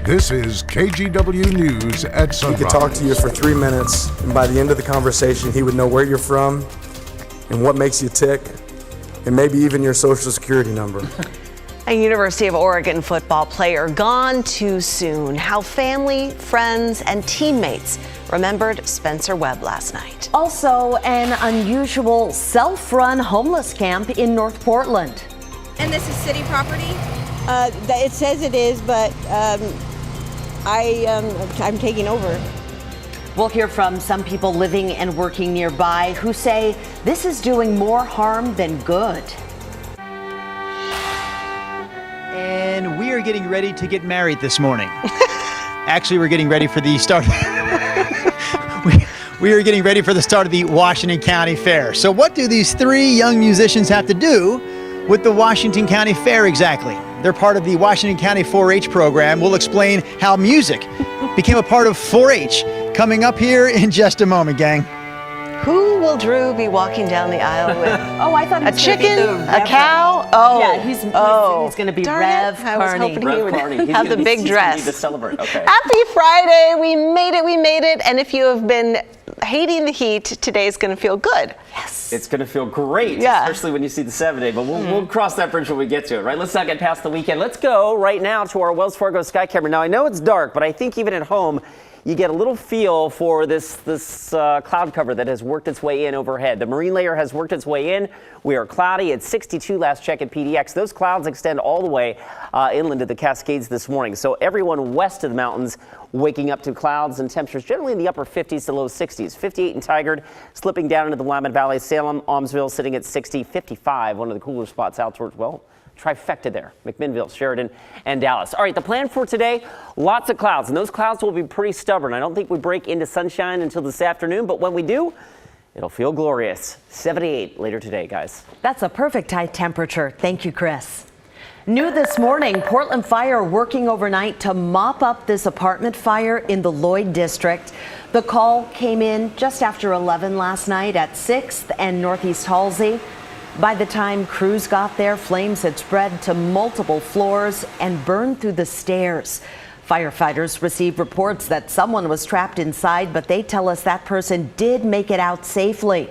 This is KGW News at Sunrise. He could talk to you for 3 minutes, and by the end of the conversation, he would know where you're from and what makes you tick, and maybe even your social security number. A University of Oregon football player gone too soon. How family, friends, and teammates remembered Spencer Webb last night. Also, an unusual self-run homeless camp in North Portland. And this is city property? It says it is, but I'm taking over. We'll hear from some people living and working nearby who say this is doing more harm than good. And we are getting ready to get married this morning. Actually, we're getting ready for the start. We are getting ready for the start of the Washington County Fair. So what do these three young musicians have to do with the Washington County Fair exactly? They're part of the Washington County 4-H program. We'll explain how music became a part of 4-H coming up here in just a moment, gang. Who will Drew be walking down the aisle with? Oh, I thought he a was chicken, a cow. Oh, yeah, he's going to be Rev Carney. I was hoping he would Carney. have the big dress. To celebrate. Okay. Happy Friday! We made it. And if you have been hating the heat, today's going to feel good. Yes, it's going to feel great, especially when you see the 7-day. But we'll cross that bridge when we get to it, right? Let's not get past the weekend. Let's go right now to our Wells Fargo sky camera. Now I know it's dark, but I think even at home, you get a little feel for this cloud cover that has worked its way in overhead. The marine layer has worked its way in. We are cloudy. It's 62 last check at PDX. Those clouds extend all the way inland to the Cascades this morning. So everyone west of the mountains waking up to clouds and temperatures generally in the upper 50s to low 60s. 58 in Tigard, slipping down into the Willamette Valley. Salem, Almsville sitting at 60. 55, one of the cooler spots out towards, well, trifecta there, McMinnville, Sheridan, and Dallas. All right, the plan for today, lots of clouds, and those clouds will be pretty stubborn. I don't think we break into sunshine until this afternoon, but when we do, it'll feel glorious. 78 later today, guys. That's a perfect high temperature. Thank you, Chris. New this morning, Portland Fire working overnight to mop up this apartment fire in the Lloyd district. The call came in just after 11 last night at 6th and Northeast Halsey. By the time crews got there, flames had spread to multiple floors and burned through the stairs. Firefighters received reports that someone was trapped inside, but they tell us that person did make it out safely.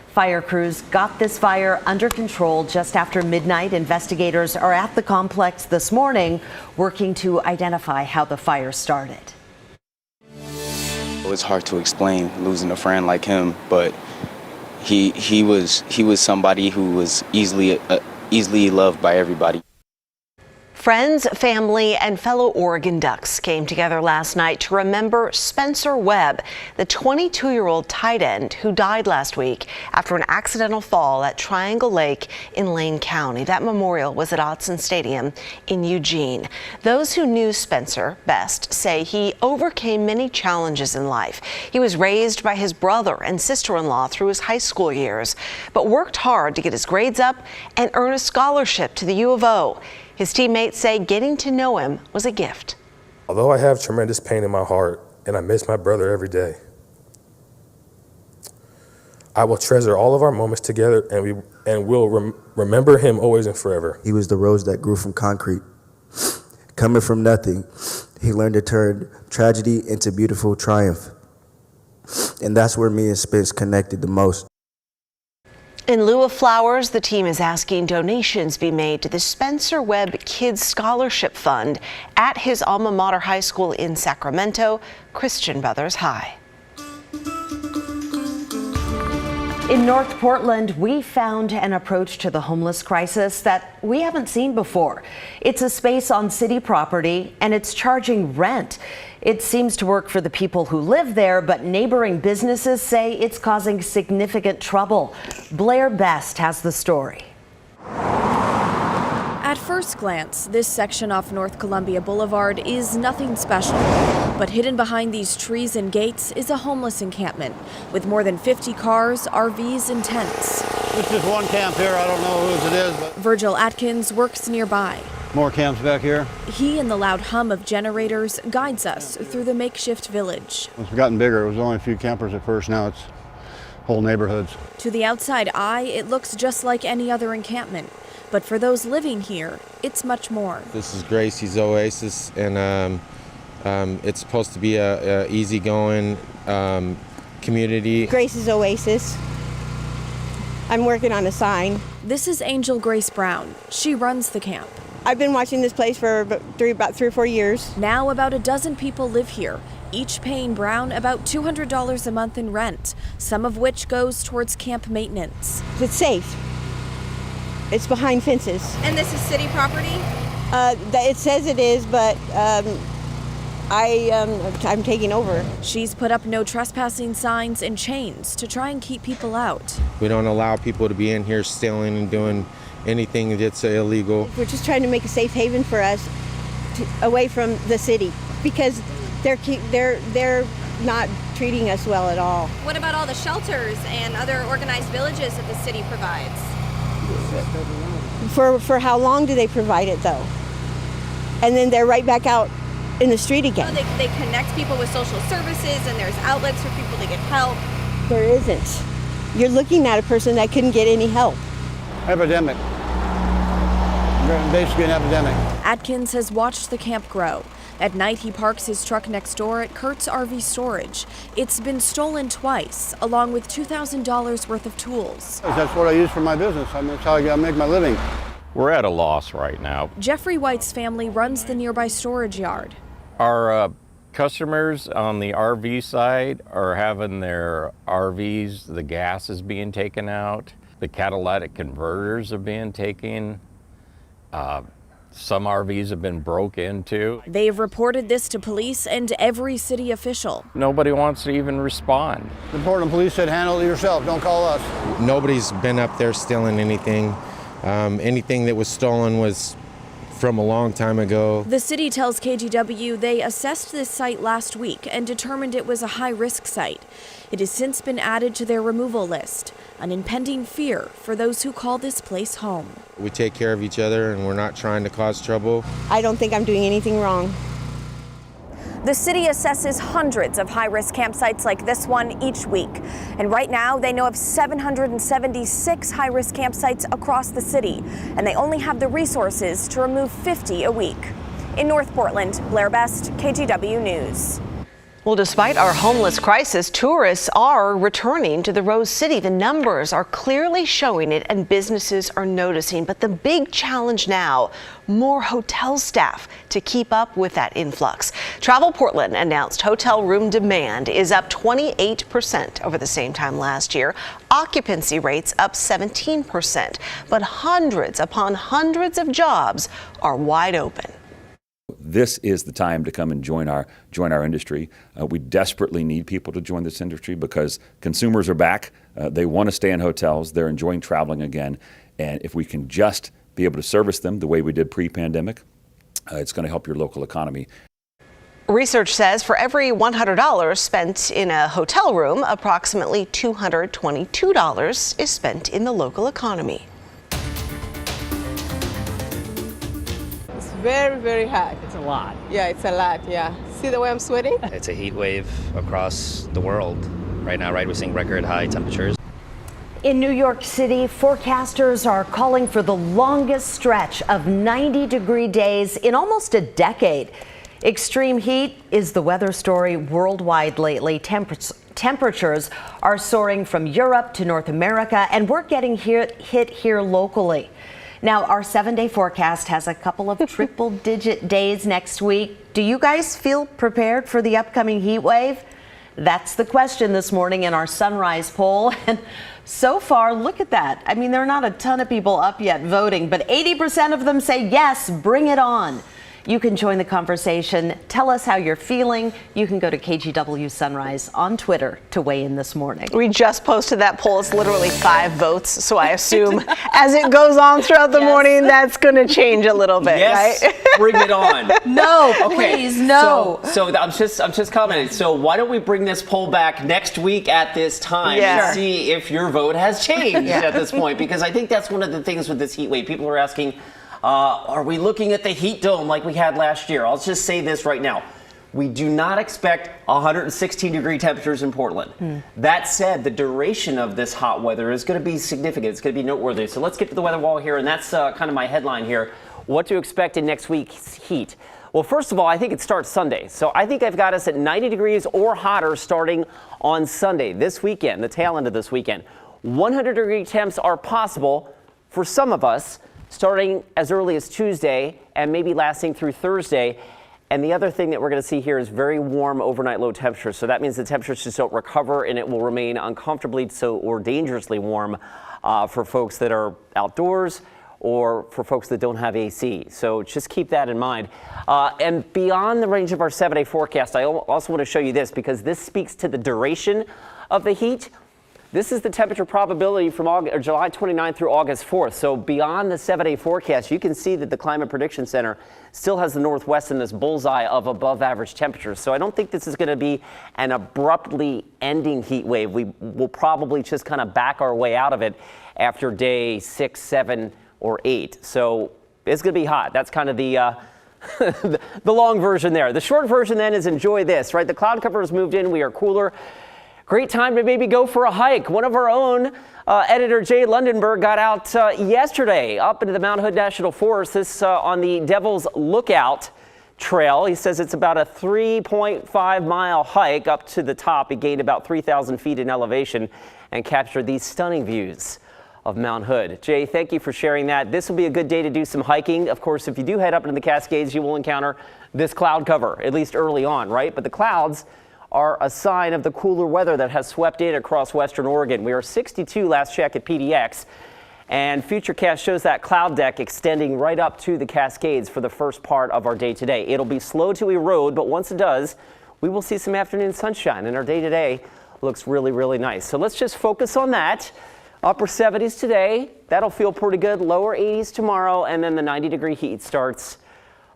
Fire crews got this fire under control just after midnight. Investigators are at the complex this morning working to identify how the fire started. It's hard to explain losing a friend like him, but he was somebody who was easily loved by everybody. Friends, family, and fellow Oregon Ducks came together last night to remember Spencer Webb, the 22-year-old tight end who died last week after an accidental fall at Triangle Lake in Lane County. That memorial was at Autzen Stadium in Eugene. Those who knew Spencer best say he overcame many challenges in life. He was raised by his brother and sister-in-law through his high school years, but worked hard to get his grades up and earn a scholarship to the U of O. His teammates say getting to know him was a gift. Although I have tremendous pain in my heart and I miss my brother every day, I will treasure all of our moments together and will remember him always and forever. He was the rose that grew from concrete. Coming from nothing, he learned to turn tragedy into beautiful triumph. And that's where me and Spence connected the most. In lieu of flowers, the team is asking donations be made to the Spencer Webb Kids Scholarship Fund at his alma mater high school in Sacramento, Christian Brothers High. In North Portland, we found an approach to the homeless crisis that we haven't seen before. It's a space on city property and it's charging rent. It seems to work for the people who live there, but neighboring businesses say it's causing significant trouble. Blair Best has the story. At first glance, this section off North Columbia Boulevard is nothing special. But hidden behind these trees and gates is a homeless encampment with more than 50 cars, RVs, and tents. It's just one camp here. I don't know whose it is, but Virgil Atkins works nearby. More camps back here. He and the loud hum of generators guides us through the makeshift village. It's gotten bigger. It was only a few campers at first. Now it's whole neighborhoods. To the outside eye, it looks just like any other encampment. But for those living here, it's much more. This is Gracie's Oasis, and It's supposed to be a easygoing community. Grace's Oasis. I'm working on a sign. This is Angel Grace Brown. She runs the camp. I've been watching this place for about 3 or 4 years. Now about a dozen people live here, each paying Brown about $200 a month in rent, some of which goes towards camp maintenance. It's safe. It's behind fences. And this is city property? It says it is, but I'm taking over. She's put up no trespassing signs and chains to try and keep people out. We don't allow people to be in here stealing and doing anything that's illegal. We're just trying to make a safe haven for us away from the city because they're not treating us well at all. What about all the shelters and other organized villages that the city provides? For how long do they provide it though? And then they're right back out in the street again. Oh, they connect people with social services and there's outlets for people to get help. There isn't. You're looking at a person that couldn't get any help. Epidemic. Basically an epidemic. Atkins has watched the camp grow. At night, he parks his truck next door at Kurt's RV Storage. It's been stolen twice, along with $2,000 worth of tools. That's what I use for my business. That's how I make my living. We're at a loss right now. Jeffrey White's family runs the nearby storage yard. Our customers on the RV side are having their RVs, the gas is being taken out, the catalytic converters are being taken. Some RVs have been broke into. They've reported this to police and every city official. Nobody wants to even respond. The Portland police said handle it yourself, don't call us. Nobody's been up there stealing anything. Anything that was stolen was from a long time ago. The city tells KGW they assessed this site last week and determined it was a high-risk site. It has since been added to their removal list, an impending fear for those who call this place home. We take care of each other and we're not trying to cause trouble. I don't think I'm doing anything wrong. The city assesses hundreds of high-risk campsites like this one each week. And right now, they know of 776 high-risk campsites across the city, and they only have the resources to remove 50 a week. In North Portland, Blair Best, KGW News. Well, despite our homeless crisis, tourists are returning to the Rose City. The numbers are clearly showing it and businesses are noticing. But the big challenge now, more hotel staff to keep up with that influx. Travel Portland announced hotel room demand is up 28% over the same time last year. Occupancy rates up 17%. But hundreds upon hundreds of jobs are wide open. This is the time to come and join our industry. We desperately need people to join this industry because consumers are back. They want to stay in hotels. They're enjoying traveling again. And if we can just be able to service them the way we did pre-pandemic, it's going to help your local economy. Research says for every $100 spent in a hotel room, approximately $222 is spent in the local economy. Very, very hot. It's a lot. Yeah, it's a lot, yeah. See the way I'm sweating? It's a heat wave across the world right now, right? We're seeing record high temperatures. In New York City, forecasters are calling for the longest stretch of 90-degree days in almost a decade. Extreme heat is the weather story worldwide lately. Temperatures are soaring from Europe to North America, and we're getting hit here locally. Now, our 7-day forecast has a couple of triple-digit days next week. Do you guys feel prepared for the upcoming heat wave? That's the question this morning in our Sunrise poll. And so far, look at that. I mean, there are not a ton of people up yet voting, but 80% of them say yes, bring it on. You can join the conversation. Tell us how you're feeling. You can go to KGW Sunrise on Twitter to weigh in this morning. We just posted that poll. It's literally 5 votes. So I assume as it goes on throughout the morning, that's going to change a little bit, yes, right? Bring it on. No, please, no. So I'm just commenting. So why don't we bring this poll back next week at this time and see if your vote has changed at this point? Because I think that's one of the things with this heat wave. People are asking, are we looking at the heat dome like we had last year? I'll just say this right now. We do not expect 116-degree temperatures in Portland. That said, the duration of this hot weather is going to be significant. It's going to be noteworthy. So let's get to the weather wall here, and that's kind of my headline here. What to expect in next week's heat. Well, first of all, I think it starts Sunday. So I think I've got us at 90 degrees or hotter starting on Sunday, this weekend, the tail end of this weekend. 100-degree temps are possible for some of us starting as early as Tuesday and maybe lasting through Thursday. And the other thing that we're going to see here is very warm overnight low temperatures. So that means the temperatures just don't recover and it will remain uncomfortably or dangerously warm for folks that are outdoors or for folks that don't have AC. So just keep that in mind. And beyond the range of our 7-day forecast, I also want to show you this because this speaks to the duration of the heat. This is the temperature probability from July 29th through August 4th. So beyond the 7-day forecast, you can see that the Climate Prediction Center still has the Northwest in this bullseye of above average temperatures. So I don't think this is going to be an abruptly ending heat wave. We will probably just kind of back our way out of it after day 6, 7, or 8. So it's going to be hot. That's kind of the the long version there. The short version then is enjoy this, right? The cloud cover has moved in. We are cooler. Great time to maybe go for a hike. One of our own, editor Jay Lundenberg, got out yesterday up into the Mount Hood National Forest. This on the Devil's Lookout Trail. He says it's about a 3.5-mile hike up to the top. He gained about 3,000 feet in elevation and captured these stunning views of Mount Hood. Jay, thank you for sharing that. This will be a good day to do some hiking. Of course, if you do head up into the Cascades, you will encounter this cloud cover, at least early on, right? But the clouds are a sign of the cooler weather that has swept in across western Oregon. We are 62 last check at PDX, and Futurecast shows that cloud deck extending right up to the Cascades for the first part of our day today. It'll be slow to erode, but once it does, we will see some afternoon sunshine, and our day today looks really, really nice. So let's just focus on that. Upper 70s today, that'll feel pretty good. Lower 80s tomorrow, and then the 90-degree heat starts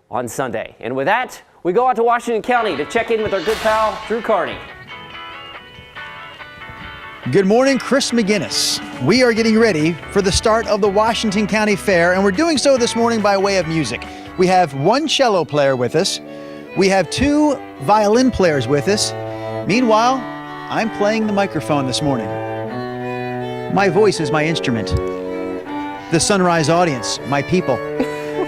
on Sunday. And with that, we go out to Washington County to check in with our good pal, Drew Carney. Good morning, Chris McGinnis. We are getting ready for the start of the Washington County Fair, and we're doing so this morning by way of music. We have one cello player with us. We have 2 violin players with us. Meanwhile, I'm playing the microphone this morning. My voice is my instrument. The Sunrise audience, my people.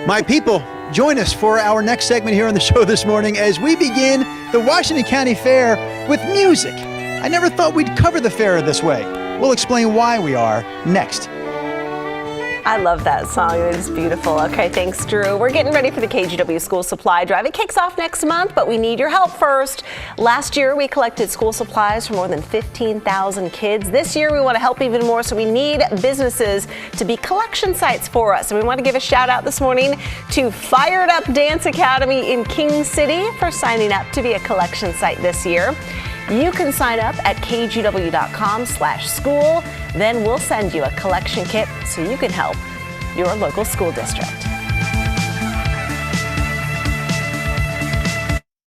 My people, join us for our next segment here on the show this morning as we begin the Washington County Fair with music. I never thought we'd cover the fair this way. We'll explain why we are next. I love that song. It is beautiful. Okay, thanks, Drew. We're getting ready for the KGW School Supply Drive. It kicks off next month, but we need your help first. Last year, we collected school supplies for more than 15,000 kids. This year, we want to help even more, so we need businesses to be collection sites for us. And we want to give a shout out this morning to Fired Up Dance Academy in King City for signing up to be a collection site this year. You can sign up at kgw.com/school. Then we'll send you a collection kit so you can help your local school district.